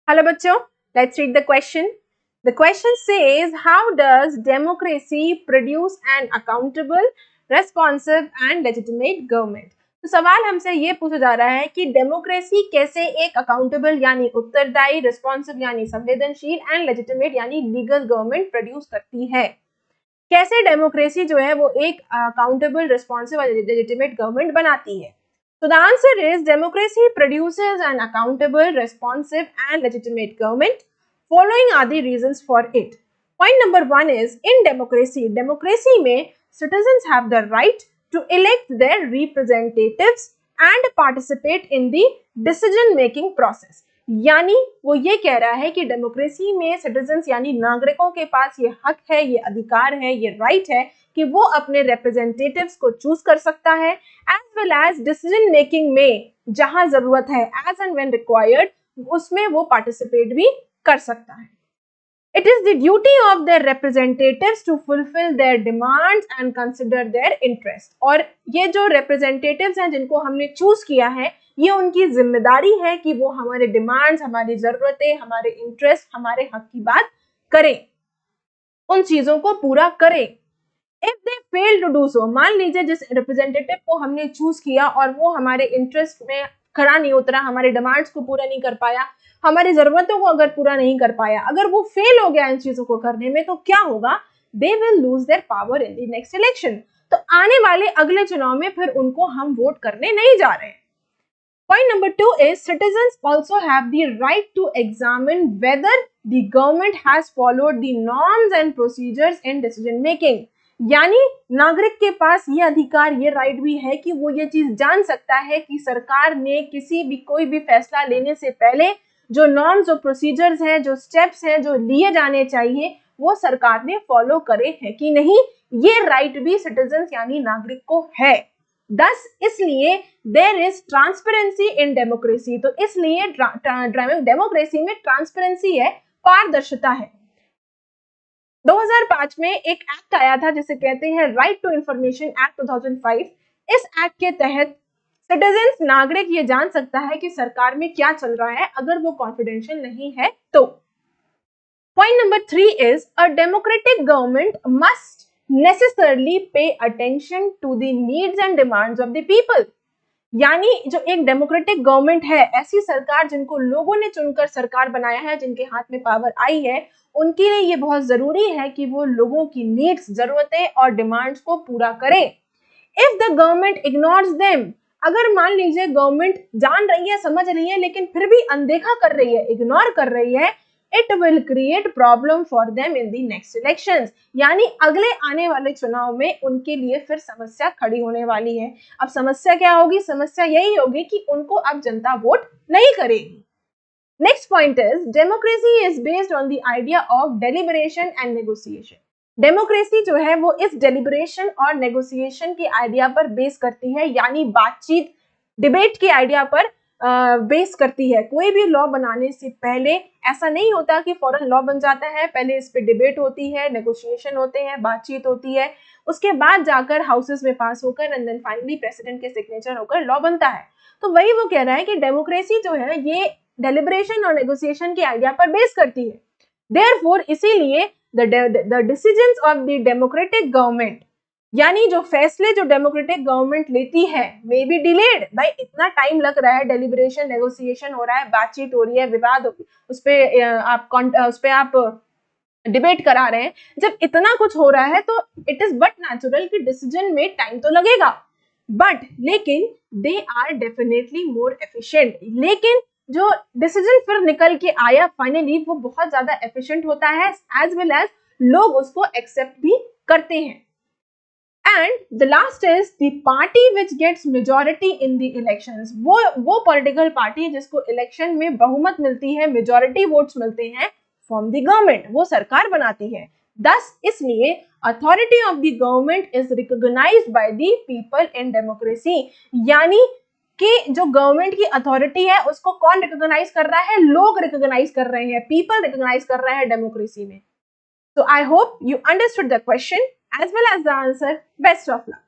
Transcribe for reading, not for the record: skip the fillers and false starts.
Hello बच्चों, let's read the question. The question says, how does democracy produce an accountable, responsive and legitimate government? तो सवाल हमसे ये पूछा जा रहा है कि डेमोक्रेसी कैसे एक अकाउंटेबल यानी उत्तरदायी, रिस्पॉन्सिव यानी संवेदनशील एंड लेजिटिमेट यानी लीगल गवर्नमेंट प्रोड्यूस करती है। कैसे डेमोक्रेसी जो है वो एक अकाउंटेबल, रिस्पॉन्सिव और लेजिटिमेट गवर्नमेंट बनाती है। So the answer is democracy produces an accountable, responsive and legitimate government. Following are the reasons for it. Point number 1 is in democracy में citizens have the right to elect their representatives and participate in the decision making process. यानी वो ये कह रहा है कि democracy में citizens यानी नागरिकों के पास ये हक है, ये अधिकार है, ये राइट है कि वो अपने रिप्रेजेंटेटिव्स को चूज कर सकता है as well as decision making में जहां जरूरत है एज एंड व्हेन रिक्वायर्ड उसमें वो पार्टिसिपेट भी कर सकता है। It is the duty of their representatives to fulfill their demands and consider their interest. और ये जो representatives हैं जिनको हमने चूज किया है ये उनकी जिम्मेदारी है कि वो हमारे डिमांड्स, हमारी जरूरतें, हमारे इंटरेस्ट, हमारे हक की बात करें, उन चीजों को पूरा करें। If they fail to do so, मान लीजिए जिस रिप्रेजेंटेटिव को हमने चूज किया और वो हमारे इंटरेस्ट में खड़ा नहीं उतरा, हमारे डिमांड्स को पूरा नहीं कर पाया, हमारी जरूरतों को अगर पूरा नहीं कर पाया, अगर वो फेल हो गया इन चीजों को करने में, तो क्या होगा? They will lose their power in the next election. तो आने वाले अगले चुनाव में फिर उनको हम वोट करने नहीं जा रहे हैं। Point number 2 is citizens also have the right to examine whether the government has followed the norms and procedures in decision making. यानी नागरिक के पास ये अधिकार, ये राइट भी है कि वो ये चीज जान सकता है कि सरकार ने कोई भी फैसला लेने से पहले जो नॉर्म्स, जो प्रोसीजर्स हैं, जो स्टेप्स हैं, जो लिए जाने चाहिए वो सरकार ने फॉलो करे हैं कि नहीं। ये राइट भी सिटीजन्स यानी नागरिक को है। दस इसलिए there is transparency in democracy, तो इसलिए डेमोक्रेसी में ट्रांसपेरेंसी है, पारदर्शिता है। 2005 में एक एक्ट आया था जिसे कहते हैं राइट टू इंफॉर्मेशन एक्ट 2005। इस एक्ट के तहत सिटीजन्स, नागरिक ये जान सकता है कि सरकार में क्या चल रहा है अगर वो कॉन्फिडेंशियल नहीं है तो। Point number 3 is a democratic government must necessarily pay attention to the needs and demands of the people. यानी जो एक डेमोक्रेटिक गवर्नमेंट है, ऐसी सरकार जिनको लोगों ने चुनकर सरकार बनाया है, जिनके हाथ में पावर आई है, उनके लिए ये बहुत जरूरी है कि वो लोगों की नीड्स, जरूरतें और डिमांड्स को पूरा करें। If the government ignores them, अगर मान लीजिए गवर्नमेंट जान रही है, समझ रही है, लेकिन फिर भी अनदेखा कर रही है, इग्नोर कर रही है, it will create problem for them in the next elections. यानी अगले आने वाले चुनाव में उनके लिए फिर समस्या खड़ी होने वाली है। अब समस्या क्या होगी? समस्या यही होगी कि उनको अब जनता वोट नहीं करेगी। Next point is democracy is based on the idea of deliberation and negotiation. Democracy जो है वो इस डेलिबरेशन और नेगोशिएशन के आइडिया पर बेस करती है, यानी बातचीत, डिबेट के आइडिया पर बेस करती है। कोई भी लॉ बनाने से पहले ऐसा नहीं होता कि फौरन लॉ बन जाता है, पहले इस पे डिबेट होती है, नेगोशिएशन होते हैं, बातचीत होती है, उसके बाद जाकर हाउसेस में पास होकर एंड देन फाइनली प्रेसिडेंट के सिग्नेचर होकर लॉ बनता है। तो वही वो कह रहा है कि डेमोक्रेसी जो है ये डेलिब्रेशन और नेगोशिएशन के आइडिया पर बेस करती है। देयरफॉर इसीलिए the decisions of the democratic government, यानी जो फैसले जो डेमोक्रेटिक गवर्नमेंट लेती है, मे बी डिलेड। भाई इतना टाइम लग रहा है, डेलिब्रेशन, नेगोशिएशन हो रहा है, बातचीत हो रही है, विवाद उस पे आप डिबेट करा रहे हैं, जब इतना कुछ हो रहा है तो इट इज बट नेचुरल कि डिसीजन में टाइम तो लगेगा, बट लेकिन they are definitely more efficient. लेकिन जो डिसीजन फिर निकल के आया फाइनली वो बहुत ज्यादा एफिशिएंट होता है, एज वेल एज लोग उसको एक्सेप्ट भी करते हैं। And the last is the party which gets majority in the elections. वो political party जिसको election में बहुमत मिलती है, majority votes मिलते हैं from the government, वो सरकार बनाती है। Thus इसलिए authority of the government is recognized by the people in democracy. यानी कि जो गवर्नमेंट की अथॉरिटी है उसको कौन रिकॉग्नाइज कर रहा है? लोग रिकॉग्नाइज कर रहे हैं, पीपल रिकॉग्नाइज कर रहे हैं डेमोक्रेसी में। So I hope you understood the question as well as the answer. Best of luck.